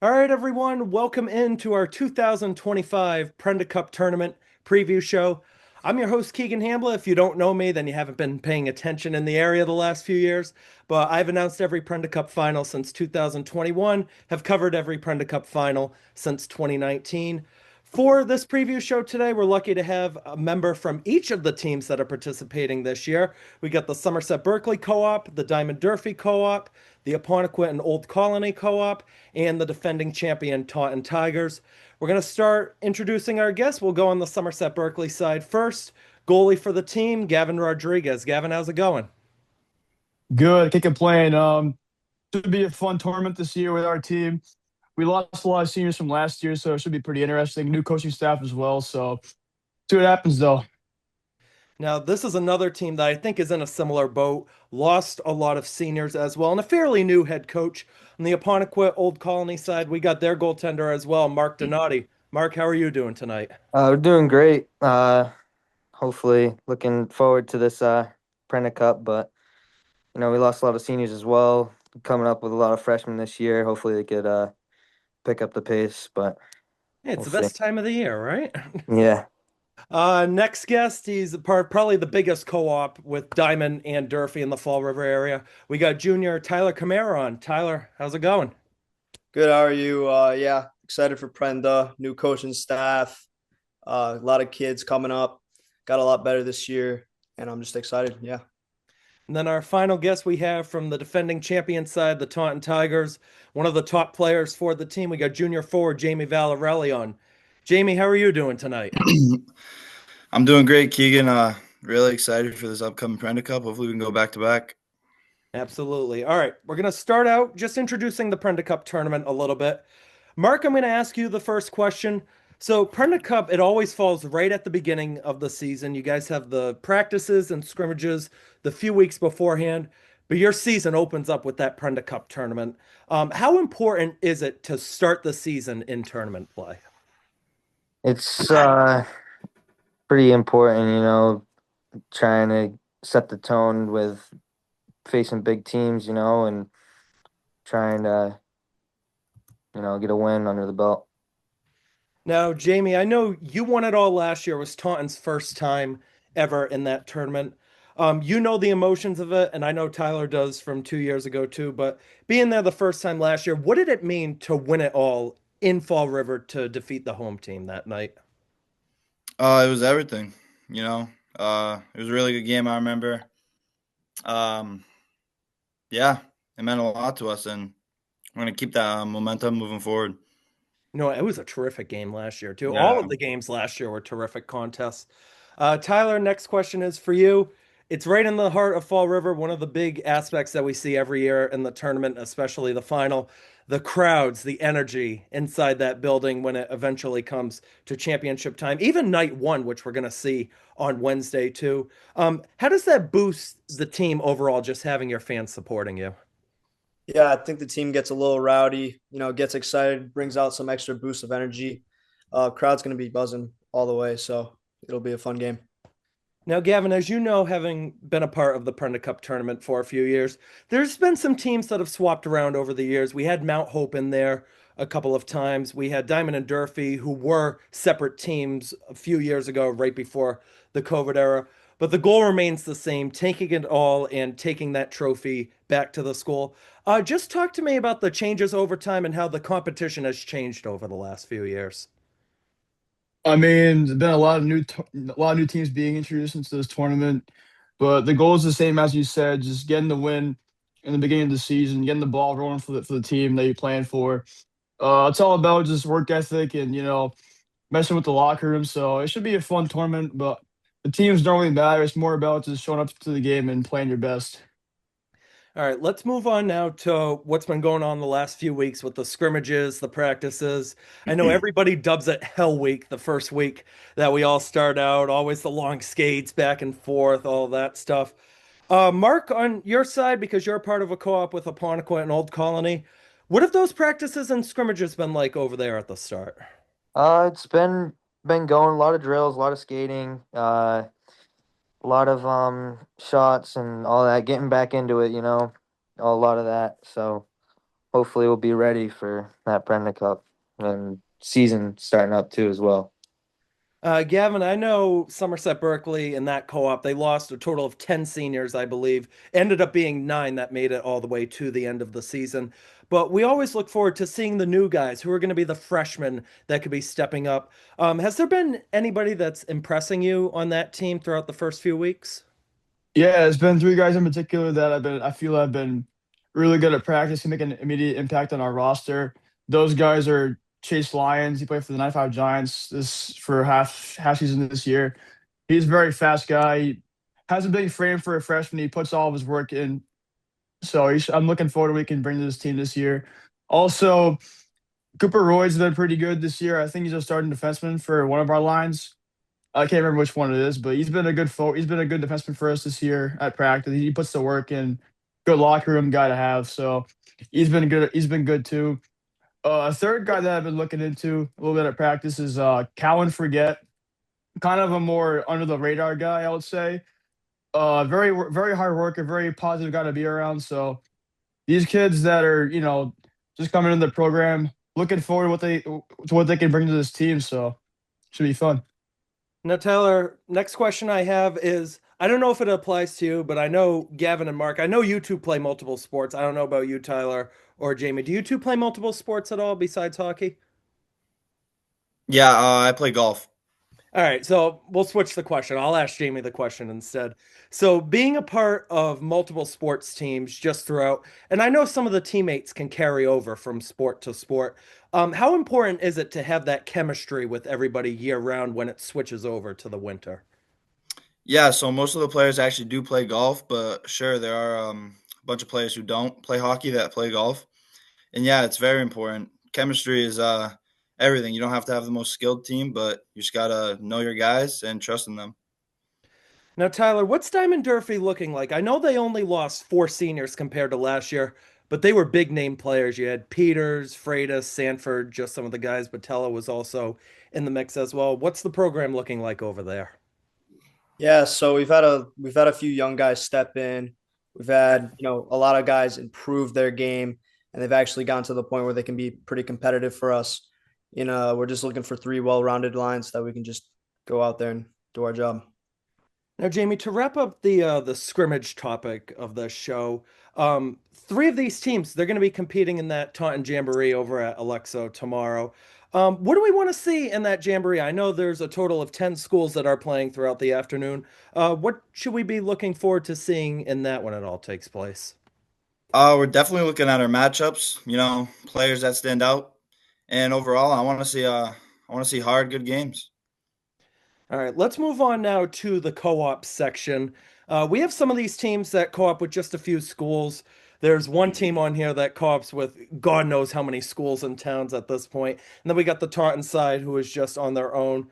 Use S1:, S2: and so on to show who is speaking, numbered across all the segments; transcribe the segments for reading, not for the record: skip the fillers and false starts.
S1: All right, everyone, welcome into our 2025 Prenda Cup Tournament preview show. I'm your host, Keegan Hamblett. If you don't know me, then you haven't been paying attention in the area the last few years. But I've announced every Prenda Cup final since 2021, have covered every Prenda Cup final since 2019. For this preview show today, we're lucky to have a member from each of the teams that are participating this year. We got the Somerset Berkeley Co-op, the Diamond Durfee Co-op, the Apponequet and Old Colony Co-op, and the defending champion Taunton Tigers. We're going to start introducing our guests. We'll go on the Somerset Berkeley side first. Goalie for the team, Gavin Rodriguez. Gavin, how's it going?
S2: Good. Can't complain. Should be a fun tournament this year with our team. We lost a lot of seniors from last year, so it should be pretty interesting. New coaching staff as well. So see what happens though.
S1: Now, this is another team that I think is in a similar boat. Lost a lot of seniors as well, and a fairly new head coach. On the Apponequet Old Colony side, we got their goaltender as well, Mark Donati. Mark, how are you doing tonight?
S3: We're doing great. Hopefully looking forward to this Prenda Cup, but we lost a lot of seniors as well. Coming up with a lot of freshmen this year. Hopefully they could pick up the pace, but
S1: Yeah, it's
S3: we'll
S1: the
S3: see.
S1: best time of the year, right?
S3: Yeah.
S1: Next guest, he's probably the biggest co-op with Diamond and Durfee in the Fall River area. We got junior Tyler Camara on. Tyler, how's it going?
S4: Good, how are you? Yeah, excited for Prenda, new coaching staff, a lot of kids coming up. Got a lot better this year, and I'm just excited. Yeah.
S1: And then our final guest we have from the defending champion side, the Taunton Tigers, one of the top players for the team. We got junior forward Jamie Valarelli on. Jamie, how are you doing tonight?
S5: I'm doing great, Keegan. Really excited for this upcoming Prenda Cup. Hopefully, we can go back to back.
S1: Absolutely. All right, we're going to start out just introducing the Prenda Cup tournament a little bit. Mark, I'm going to ask you the first question. So, Prenda Cup, it always falls right at the beginning of the season. You guys have the practices and scrimmages the few weeks beforehand, but your season opens up with that Prenda Cup tournament. How important is it to start the season in tournament play?
S3: It's pretty important, trying to set the tone with facing big teams, and trying to, get a win under the belt.
S1: Now, Jamie, I know you won it all last year. It was Taunton's first time ever in that tournament. You know the emotions of it, and I know Tyler does from 2 years ago too. But being there the first time last year, what did it mean to win it all in Fall River to defeat the home team that night?
S5: It was everything, you know. It was a really good game. I remember. Um, yeah, it meant a lot to us, and we're gonna keep that momentum moving forward.
S1: No, it was a terrific game last year too. All
S5: Yeah.
S1: of the games last year were terrific contests. Tyler, next question is for you. It's right in the heart of Fall River, one of the big aspects that we see every year in the tournament, especially the final. The crowds, the energy inside that building when it eventually comes to championship time, even night one, which we're going to see on Wednesday too. How does that boost the team overall, just having your fans supporting you?
S4: Yeah, I think the team gets a little rowdy, gets excited, brings out some extra boost of energy. Crowd's going to be buzzing all the way, so it'll be a fun game.
S1: Now, Gavin, as you know, having been a part of the Prenda Cup tournament for a few years, there's been some teams that have swapped around over the years. We had Mount Hope in there a couple of times. We had Diamond and Durfee, who were separate teams a few years ago, right before the COVID era. But the goal remains the same, taking it all and taking that trophy back to the school. Just talk to me about the changes over time and how the competition has changed over the last few years.
S2: I mean, there's been a lot of new teams being introduced into this tournament, but the goal is the same as you said, just getting the win in the beginning of the season, getting the ball rolling for the team that you plan for. It's all about just work ethic and messing with the locker room. So it should be a fun tournament, but the teams don't really matter. It's more about just showing up to the game and playing your best.
S1: All right, let's move on now to what's been going on the last few weeks with the scrimmages, the practices. I know everybody dubs it Hell Week, the first week that we all start out, always the long skates back and forth, all that stuff. Mark, on your side, because you're a part of a co-op with Apponequet and Old Colony, what have those practices and scrimmages been like over there at the start?
S3: It's been going a lot of drills, a lot of skating, a lot of shots and all that, getting back into it, a lot of that. So hopefully we'll be ready for that Brenda Cup and season starting up too as well.
S1: Gavin, I know Somerset Berkeley in that co-op, they lost a total of 10 seniors, I believe. Ended up being 9 that made it all the way to the end of the season. But we always look forward to seeing the new guys who are going to be the freshmen that could be stepping up. Has there been anybody that's impressing you on that team throughout the first few weeks?
S2: Yeah, it's been three guys in particular that I feel I've been really good at practice and make an immediate impact on our roster. Those guys are Chase Lyons. He played for the 95 Giants this for half season this year. He's a very fast guy. He has a big frame for a freshman. He puts all of his work in. So I'm looking forward to what he can bring to this team this year. Also, Cooper Royd's been pretty good this year. I think he's a starting defenseman for one of our lines. I can't remember which one it is, but he's been a good defenseman for us this year at practice. He puts the work in. Good locker room guy to have. So he's been good. He's been good too. A third guy that I've been looking into a little bit at practice is Cowan Forget. Kind of a more under the radar guy, I would say. Very hard worker, very positive guy to be around. So these kids that are just coming into the program, looking forward to what they can bring to this team. So should be fun.
S1: Now, Tyler, next question I have is I don't know if it applies to you, but I know Gavin and Mark, I know you two play multiple sports. I don't know about you, Tyler or Jamie. Do you two play multiple sports at all besides hockey?
S5: Yeah, I play golf.
S1: All right, so we'll switch the question. I'll ask Jamie the question instead. So, being a part of multiple sports teams just throughout, and I know some of the teammates can carry over from sport to sport. How important is it to have that chemistry with everybody year round when it switches over to the winter?
S5: Yeah, so most of the players actually do play golf, but sure, there are a bunch of players who don't play hockey that play golf. And yeah, it's very important. Chemistry is everything. You don't have to have the most skilled team, but you just gotta know your guys and trust in them.
S1: Now, Tyler, what's Diamond Durfee looking like? I know they only lost 4 seniors compared to last year, but they were big name players. You had Peters, Freitas, Sanford, just some of the guys. Batella was also in the mix as well. What's the program looking like over there?
S4: Yeah, so we've had a few young guys step in. We've had, a lot of guys improve their game, and they've actually gotten to the point where they can be pretty competitive for us. We're just looking for 3 well-rounded lines that we can just go out there and do our job.
S1: Now, Jamie, to wrap up the scrimmage topic of the show, 3 of these teams they're going to be competing in that Taunton Jamboree over at Alexo tomorrow. What do we want to see in that jamboree? I know there's a total of 10 schools that are playing throughout the afternoon. What should we be looking forward to seeing in that when it all takes place?
S5: We're definitely looking at our matchups. Players that stand out, and overall, I want to see hard, good games.
S1: All right, let's move on now to the co-op section. We have some of these teams that co-op with just a few schools. There's one team on here that co-ops with God knows how many schools and towns at this point. And then we got the Taunton side who is just on their own.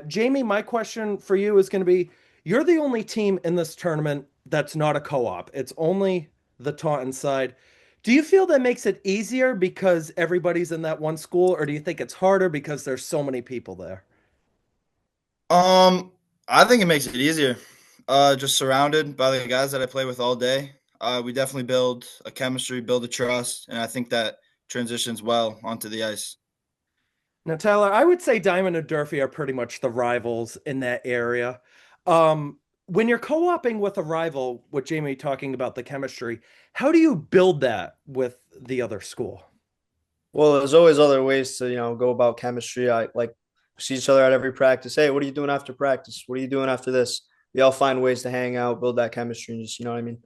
S1: Jamie, my question for you is going to be, you're the only team in this tournament that's not a co-op. It's only the Taunton side. Do you feel that makes it easier because everybody's in that one school, or do you think it's harder because there's so many people there?
S5: Um, I think it makes it easier. Just surrounded by the guys that I play with all day. We definitely build a chemistry, build a trust, and I think that transitions well onto the ice.
S1: Now, Tyler, I would say Diamond and Durfee are pretty much the rivals in that area. When you're co-oping with a rival, with Jamie talking about the chemistry, how do you build that with the other school?
S4: Well, there's always other ways to, go about chemistry. I like see each other at every practice. Hey, what are you doing after practice? What are you doing after this? We all find ways to hang out, build that chemistry, and just, you know what I mean?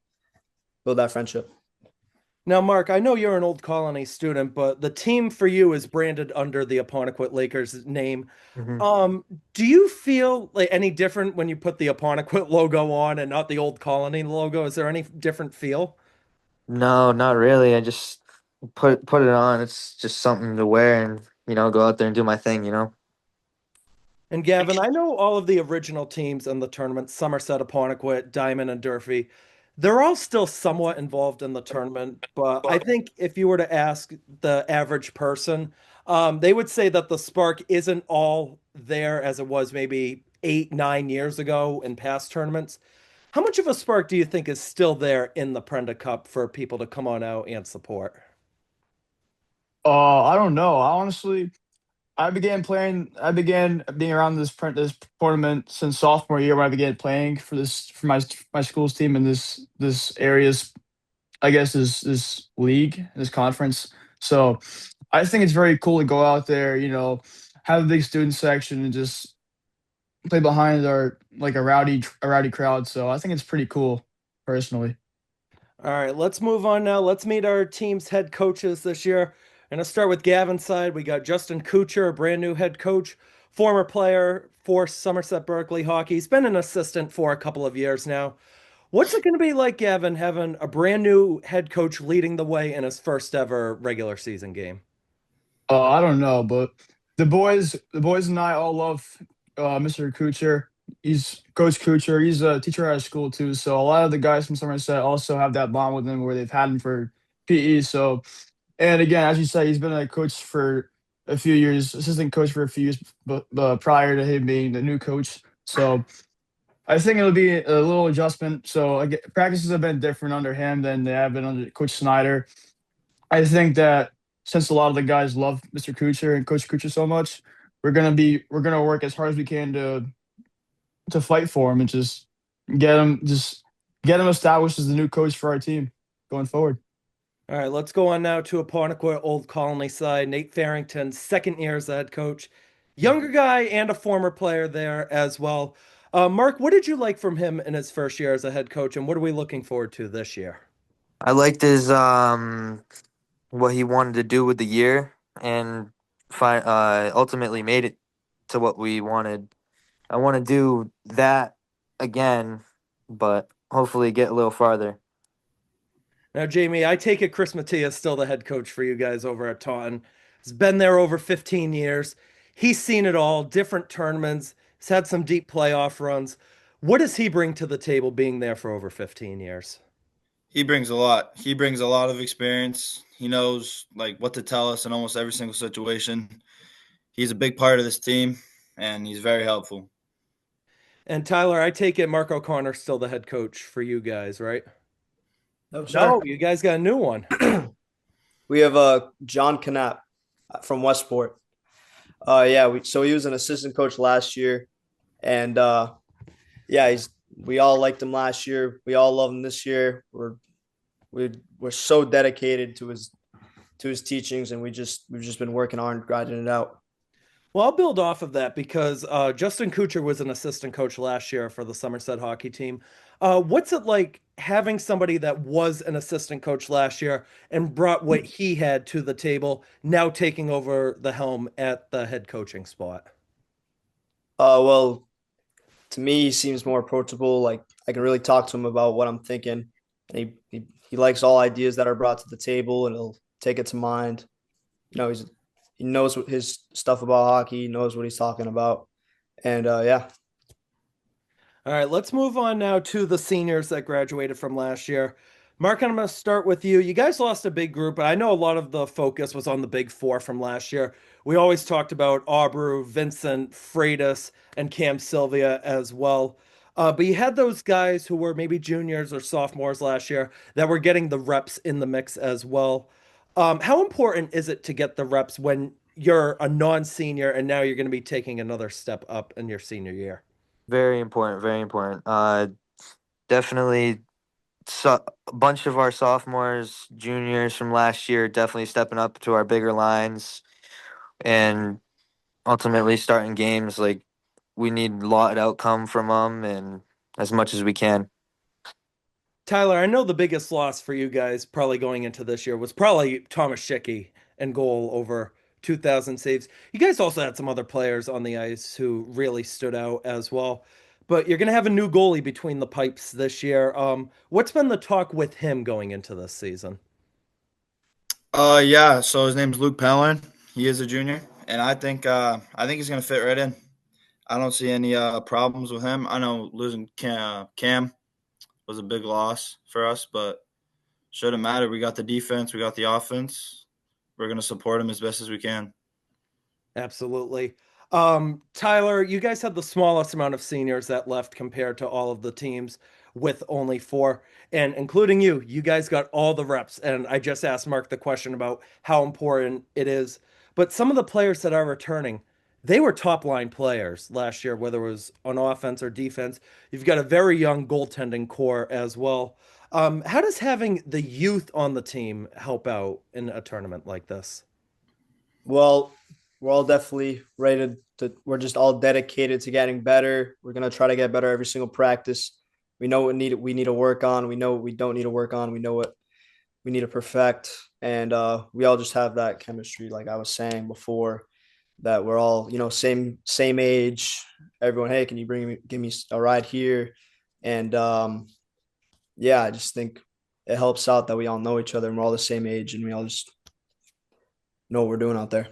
S4: Build that friendship.
S1: Now, Mark, I know you're an Old Colony student, but the team for you is branded under the Apponequet Lakers name.
S3: Mhm.
S1: Do you feel like any different when you put the Apponequet logo on and not the Old Colony logo? Is there any different feel?
S3: No, not really. I just put it on. It's just something to wear and go out there and do my thing.
S1: And Gavin, I know all of the original teams in the tournament, Somerset, Apponequet, Diamond, and Durfee. They're all still somewhat involved in the tournament, but I think if you were to ask the average person, they would say that the spark isn't all there as it was maybe 8, 9 years ago in past tournaments. How much of a spark do you think is still there in the Prenda Cup for people to come on out and support?
S2: I don't know. I began being around this tournament since sophomore year when I began playing for my school's team in this area's, I guess, this league, this conference. So I think it's very cool to go out there, have a big student section and just play behind our like a rowdy crowd. So I think it's pretty cool, personally.
S1: All right, let's move on now. Let's meet our team's head coaches this year. And I'll start with Gavin's side. We got Justin Kucher, a brand new head coach, former player for Somerset Berkeley hockey. He's been an assistant for a couple of years now. What's it going to be like, Gavin, having a brand new head coach leading the way in his first ever regular season game?
S2: I don't know, but the boys and I all love Mr. Kucher. He's Coach Kucher. He's a teacher at our school too. So a lot of the guys from Somerset also have that bond with him where they've had him for PE. So, and again, as you said, he's been a coach for a few years, assistant coach for a few years, but prior to him being the new coach. So I think it'll be a little adjustment. So practices have been different under him than they have been under Coach Snyder. I think that since a lot of the guys love Mr. Kucher and Coach Kucher so much, we're gonna work as hard as we can to fight for him and just get him established as the new coach for our team going forward.
S1: All right, let's go on now to Apponequet Old Colony side. Nate Farrington, second year as the head coach, younger guy and a former player there as well. Mark, what did you like from him in his first year as a head coach, and what are we looking forward to this year?
S3: I liked his what he wanted to do with the year, and ultimately made it to what we wanted. I want to do that again, but hopefully get a little farther.
S1: Now, Jamie, I take it Chris Mattia is still the head coach for you guys over at Taunton. He's been there over 15 years. He's seen it all, different tournaments. He's had some deep playoff runs. What does he bring to the table being there for over 15 years?
S5: He brings a lot. He brings a lot of experience. He knows like what to tell us in almost every single situation. He's a big part of this team, and he's very helpful.
S1: And Tyler, I take it Mark O'Connor's still the head coach for you guys, right?
S4: No, sir.
S1: No, you guys got a new one.
S4: We have John Knapp from Westport. Yeah, so he was an assistant coach last year, and yeah, we all liked him last year. We all love him this year. We're so dedicated to his teachings, and we've just been working hard and grinding it out.
S1: Well, I'll build off of that because Justin Kucher was an assistant coach last year for the Somerset hockey team. What's it like having somebody that was an assistant coach last year and brought what he had to the table, now taking over the helm at the head coaching spot?
S4: Well, to me, he seems more approachable. Like I can really talk to him about what I'm thinking, and he likes all ideas that are brought to the table, and he'll take it to mind. He knows what his stuff about hockey. He knows what he's talking about, and yeah.
S1: All right, let's move on now to the seniors that graduated from last year. Mark, I'm going to start with you. You guys lost a big group, but I know a lot of the focus was on the big four from last year. We always talked about Aubrew, Vincent, Freitas, and Cam Sylvia as well. But you had those guys who were maybe juniors or sophomores last year that were getting the reps in the mix as well. How important is it to get the reps when you're a non-senior and now you're going to be taking another step up in your senior year?
S3: Very important, very important. Definitely, a bunch of our sophomores, juniors from last year, definitely stepping up to our bigger lines, and ultimately starting games. Like we need a lot of outcome from them, and as much as we can.
S1: Tyler, I know the biggest loss for you guys probably going into this year was probably Thomas Schicky and goal over 2,000 saves. You guys also had some other players on the ice who really stood out as well. But you're going to have a new goalie between the pipes this year. What's been the talk with him going into this season?
S5: Yeah. So his name's Luke Pellin. He is a junior, and I think he's gonna fit right in. I don't see any problems with him. I know losing Cam was a big loss for us, but shouldn't matter. We got the defense, we got the offense. We're gonna support him as best as we can.
S1: Absolutely. Tyler, you guys had the smallest amount of seniors that left compared to all of the teams. with only four, and including you. You guys got all the reps. And I just asked Mark the question about how important it is. But some of the players that are returning, they were top line players last year, whether it was on offense or defense. You've got a very young goaltending core as well. How does having the youth on the team help out in a tournament like this?
S4: Well, we're all definitely ready we're just all dedicated to getting better. We're gonna try to get better every single practice. We know what we need to work on. We know what we don't need to work on. We know what we need to perfect. And we all just have that chemistry, like I was saying before, that we're all, same age. Everyone, hey, can you give me a ride here? And yeah, I just think it helps out that we all know each other and we're all the same age and we all just know what we're doing out there.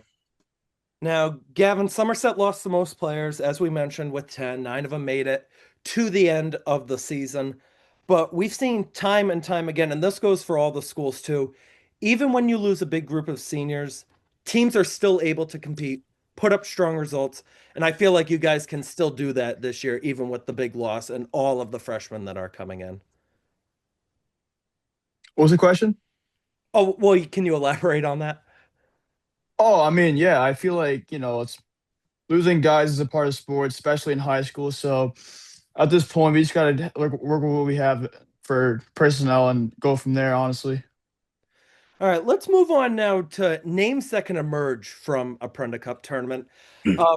S1: Now, Gavin, Somerset lost the most players, as we mentioned, with 10. Nine of them made it to the end of the season. But we've seen time and time again, and this goes for all the schools too, even when you lose a big group of seniors, teams are still able to compete, put up strong results. And I feel like you guys can still do that this year, even with the big loss and all of the freshmen that are coming in.
S2: What was the question?
S1: Oh, well, can you elaborate on that?
S2: Oh, I mean, yeah, I feel like, it's losing guys is a part of sports, especially in high school. So at this point, we just got to work with what we have for personnel and go from there, honestly.
S1: All right, let's move on now to names that can emerge from a Prenda Cup tournament.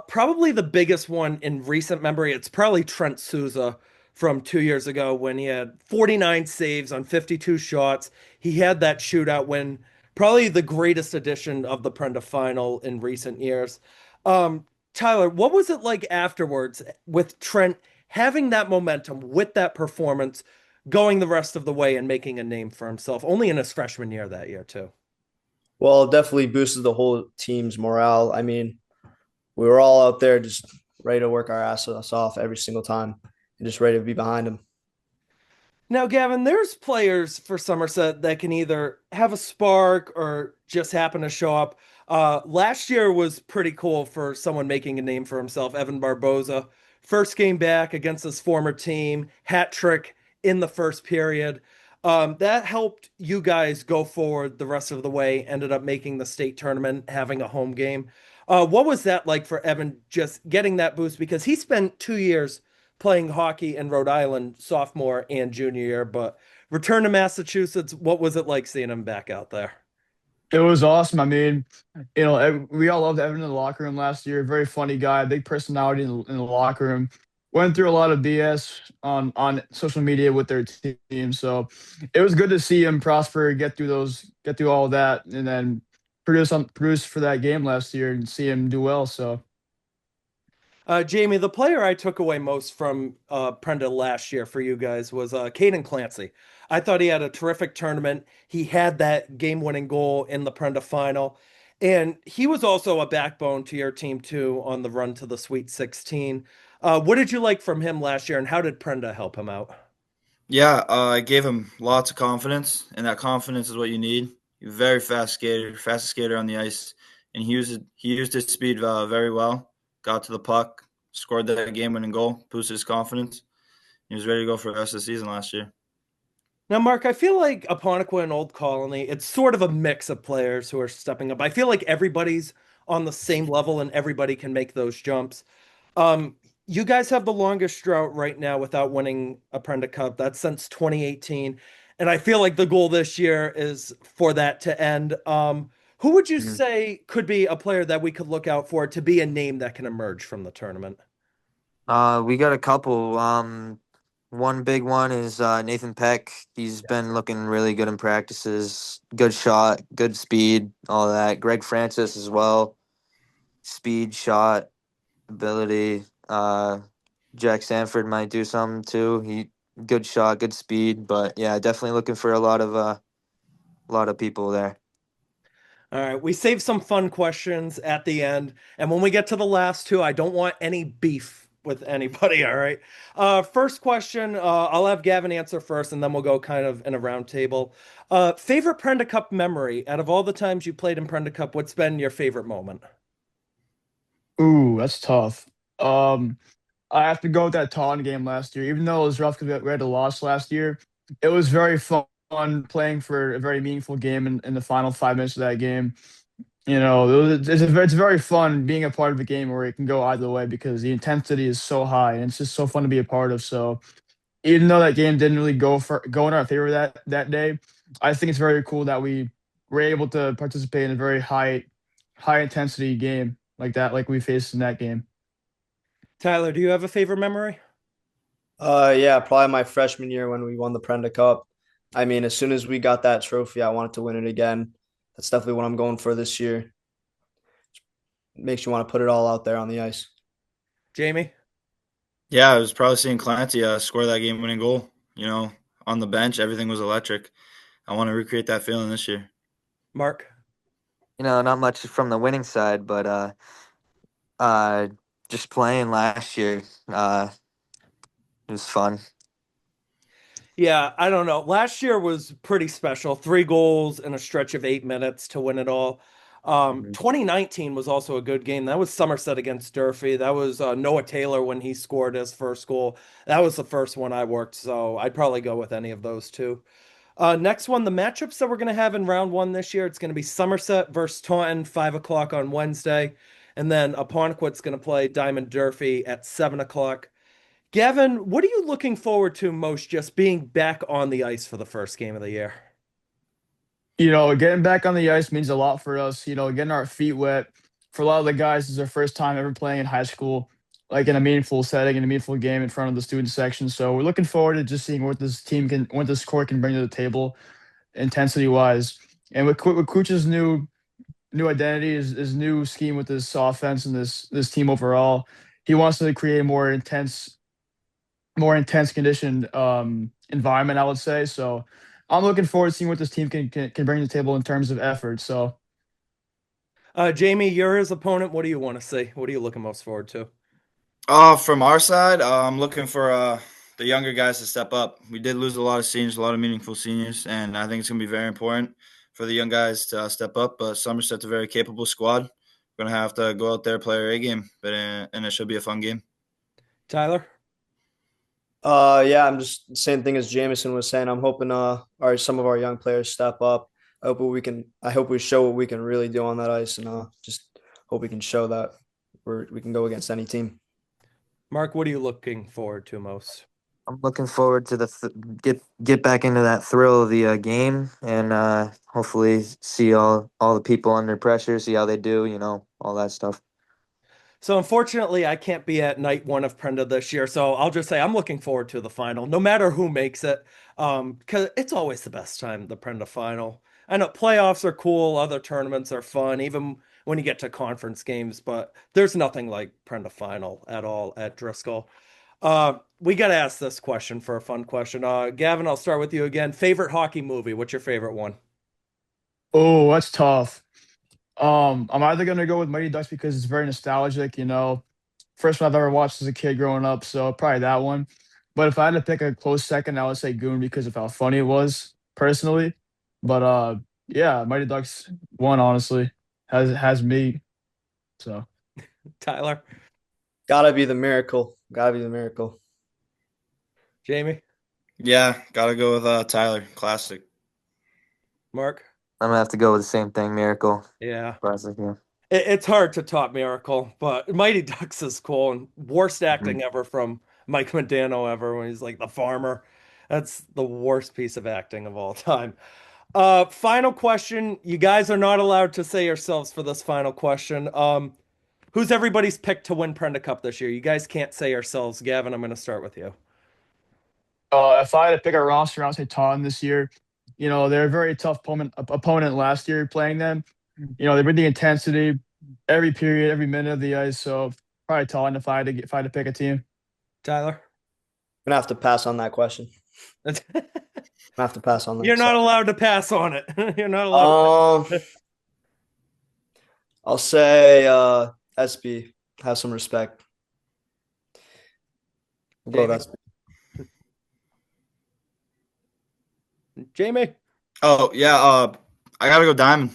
S1: Probably the biggest one in recent memory, it's probably Trent Souza from 2 years ago when he had 49 saves on 52 shots. He had that shootout win, probably the greatest edition of the Prenda final in recent years. Tyler, what was it like afterwards with Trent having that momentum with that performance, going the rest of the way and making a name for himself, only in his freshman year that year, too?
S4: Well, it definitely boosted the whole team's morale. I mean, we were all out there just ready to work our asses off every single time and just ready to be behind them.
S1: Now, Gavin, there's players for Somerset that can either have a spark or just happen to show up. Last year was pretty cool for someone making a name for himself, Evan Barboza. First game back against his former team, hat trick in the first period. That helped you guys go forward the rest of the way, ended up making the state tournament, having a home game. What was that like for Evan, just getting that boost? Because he spent 2 years playing hockey in Rhode Island, sophomore and junior year, but return to Massachusetts. What was it like seeing him back out there?
S2: It was awesome. I mean, we all loved Evan in the locker room last year. Very funny guy, big personality in the locker room. Went through a lot of BS on social media with their team, so it was good to see him prosper, get through all of that, and then produce for that game last year and see him do well. So
S1: Jamie, the player I took away most from Prenda last year for you guys was Caden Clancy. I thought he had a terrific tournament. He had that game-winning goal in the Prenda final, and he was also a backbone to your team too on the run to the Sweet 16. What did you like from him last year, and how did Prenda help him out?
S5: Yeah, I gave him lots of confidence, and that confidence is what you need. He's a very fast skater, fastest skater on the ice, and he used his speed very well. Got to the puck, scored that game-winning goal, boosted his confidence. He was ready to go for the rest of the season last year.
S1: Now, Mark, I feel like Apponequa and Old Colony, it's sort of a mix of players who are stepping up. I feel like everybody's on the same level and everybody can make those jumps. You guys have the longest drought right now without winning a Prenda Cup. That's since 2018. And I feel like the goal this year is for that to end. Who would you
S3: Mhm.
S1: say could be a player that we could look out for to be a name that can emerge from the tournament?
S3: We got a couple. One big one is Nathan Peck. He's been looking really good in practices. Good shot, good speed, all that. Greg Francis as well. Speed, shot, ability. Jack Sanford might do something too. He good shot, good speed, but yeah, definitely looking for a lot of people there.
S1: All right, we saved some fun questions at the end. And when we get to the last two, I don't want any beef with anybody. All right. First question, I'll have Gavin answer first, and then we'll go kind of in a round table. Favorite Prenda Cup memory out of all the times you played in Prenda Cup, what's been your favorite moment?
S2: ooh, that's tough. Um, I have to go with that Taunton game last year. Even though it was rough because we had a loss last year, it was very fun playing for a very meaningful game in the final 5 minutes of that game. It's very fun being a part of a game where it can go either way because the intensity is so high and it's just so fun to be a part of. So even though that game didn't really go in our favor that day, I think it's very cool that we were able to participate in a very high intensity game like that, like we faced in that game.
S1: Tyler, do you have a favorite memory?
S4: Yeah, probably my freshman year when we won the Prenda Cup. I mean, as soon as we got that trophy, I wanted to win it again. That's definitely what I'm going for this year. Makes you want to put it all out there on the ice.
S1: Jamie?
S5: Yeah, I was probably seeing Clancy score that game-winning goal. On the bench, everything was electric. I want to recreate that feeling this year.
S1: Mark?
S3: Not much from the winning side, but just playing last year, it was fun.
S1: Yeah, I don't know. Last year was pretty special. 3 goals in a stretch of 8 minutes to win it all.
S3: Mhm.
S1: 2019 was also a good game. That was Somerset against Durfee. That was Noah Taylor when he scored his first goal. That was the first one I worked, so I'd probably go with any of those two. Next one, the matchups that we're going to have in round one this year, it's going to be Somerset versus Taunton, 5 o'clock on Wednesday. And then Aponequid's going to play Diamond Durfee at 7 o'clock. Gavin, what are you looking forward to most just being back on the ice for the first game of the year?
S2: Getting back on the ice means a lot for us. Getting our feet wet. For a lot of the guys, it's their first time ever playing in high school, like in a meaningful setting, in a meaningful game in front of the student section. So we're looking forward to just seeing what this court can bring to the table, intensity wise. And with Kucha's new identity, his new scheme with this offense and this team overall, he wants to create a more intense conditioned environment, I would say. So I'm looking forward to seeing what this team can bring to the table in terms of effort. So
S1: Jamie, you're his opponent. What do you want to see? What are you looking most forward to?
S5: From our side, I'm looking for the younger guys to step up. We did lose a lot of seniors, a lot of meaningful seniors, and I think it's going to be very important for the young guys to step up. But Somerset's a very capable squad. We're going to have to go out there, play our A game, and it should be a fun game.
S1: Tyler?
S4: Yeah, I'm just same thing as Jameson was saying. I'm hoping some of our young players step up. I hope we show what we can really do on that ice, and just hope we can show that we can go against any team.
S1: Mark, what are you looking forward to most?
S3: I'm looking forward to get back into that thrill of the game, and hopefully see all the people under pressure, see how they do, all that stuff.
S1: So unfortunately, I can't be at night one of Prenda this year. So I'll just say I'm looking forward to the final, no matter who makes it. Because it's always the best time, the Prenda final. I know playoffs are cool, other tournaments are fun, even when you get to conference games, but there's nothing like Prenda final at all at Driscoll. We got to ask this question for a fun question. Gavin, I'll start with you again. Favorite hockey movie? What's your favorite one?
S2: oh, that's tough. I'm either gonna go with Mighty Ducks because it's very nostalgic. First one I've ever watched as a kid growing up, so probably that one. But if I had to pick a close second, I would say Goon because of how funny it was personally. But yeah, Mighty Ducks one honestly has me. So.
S1: Tyler?
S4: Gotta be the miracle. Gotta be the miracle.
S1: Jamie?
S5: Yeah, got to go with Tyler. Classic.
S1: Mark?
S3: I'm gonna have to go with the same thing, Miracle.
S1: Yeah.
S3: Classic, yeah.
S1: It's hard to top Miracle, but Mighty Ducks is cool and worst
S3: Mhm.
S1: acting ever from Mike Modano ever when he's like the farmer. That's the worst piece of acting of all time. Final question. You guys are not allowed to say yourselves for this final question. Who's everybody's pick to win Prenda Cup this year? You guys can't say yourselves. Gavin, I'm going to start with you.
S2: If I had to pick a roster, I'd say Taunton this year. They're a very tough opponent last year playing them. They bring the intensity every period, every minute of the ice. So probably Taunton if I had to pick a team.
S1: Tyler?
S4: I'm gonna have to pass on that question. I'm gonna have to pass on that.
S1: You're not
S4: Sorry.
S1: allowed to pass on it. You're not allowed.
S4: I'll say SB. Have some respect. We'll go with SB.
S1: Jamie?
S5: Oh, yeah, I got to go Diamond.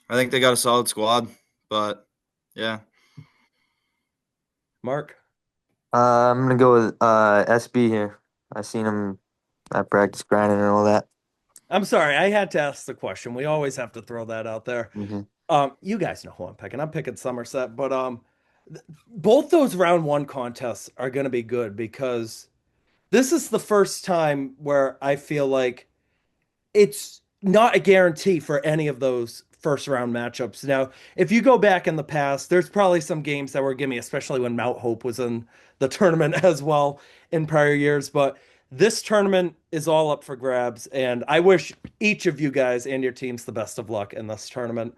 S5: I think they got a solid squad, but yeah.
S1: Mark?
S3: I'm gonna go with SB here. I seen him at practice grinding and all that.
S1: I'm sorry, I had to ask the question. We always have to throw that out there.
S3: Hmm.
S1: You guys know who I'm picking. I'm picking Somerset, but both those round one contests are going to be good because this is the first time where I feel like it's not a guarantee for any of those first round matchups. Now, if you go back in the past, there's probably some games that were gimme, especially when Mount Hope was in the tournament as well in prior years. But this tournament is all up for grabs, and I wish each of you guys and your teams the best of luck in this tournament.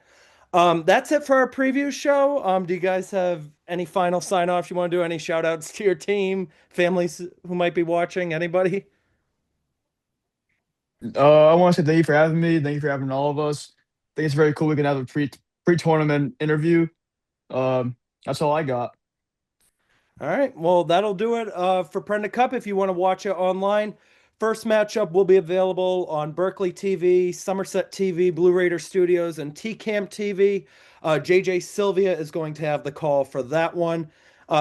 S1: That's it for our preview show. Do you guys have any final sign offs you want to do? Any shout outs to your team, families who might be watching? Anybody?
S2: I want to say thank you for having me. Thank you for having all of us. I think it's very cool we can have a pre-tournament interview. That's all I got.
S1: All right. Well, that'll do it for Prenda Cup. If you want to watch it online, first matchup will be available on Berkeley TV, Somerset TV, Blue Raider Studios, and TCAM TV. JJ Sylvia is going to have the call for that one.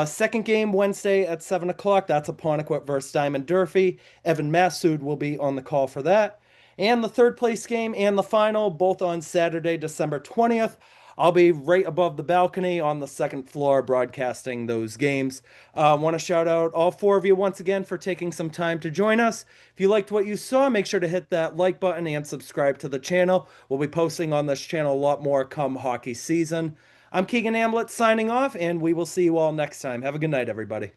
S1: Second game Wednesday at 7 o'clock. That's Apponequet versus Diamond Durfee. Evan Massoud will be on the call for that. And the third place game and the final, both on Saturday, December 20th. I'll be right above the balcony on the second floor broadcasting those games. Want to shout out all four of you once again for taking some time to join us. If you liked what you saw, make sure to hit that like button and subscribe to the channel. We'll be posting on this channel a lot more come hockey season. I'm Keegan Hamblett signing off, and we will see you all next time. Have a good night, everybody.